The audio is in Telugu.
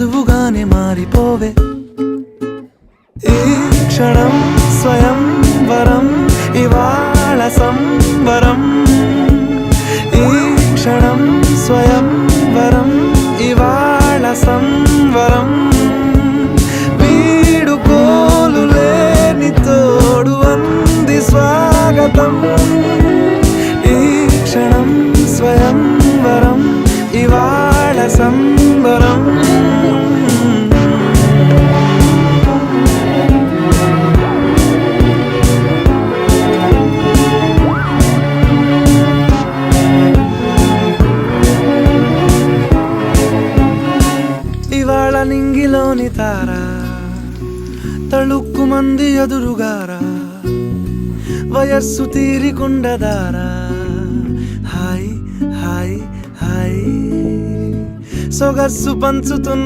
నువ్వుగానే మారిపోవే ఈ క్షణం స్వయం వరం ఇవాళ సంబరం ఈ క్షణం స్వయం వరం ఇవాళ సంవరం వీడుకోలు లేని తోడు అంది స్వాగతం ఈ క్షణం స్వయం వరం ఇవాళ సంబరం ఇవాళ నింగిలోని తార తళుక్కు మంది ఎదురుగారా వయస్సు తీరికుండదారా హాయ్ హాయ్ హాయ్ సొగస్సు పంచుతున్న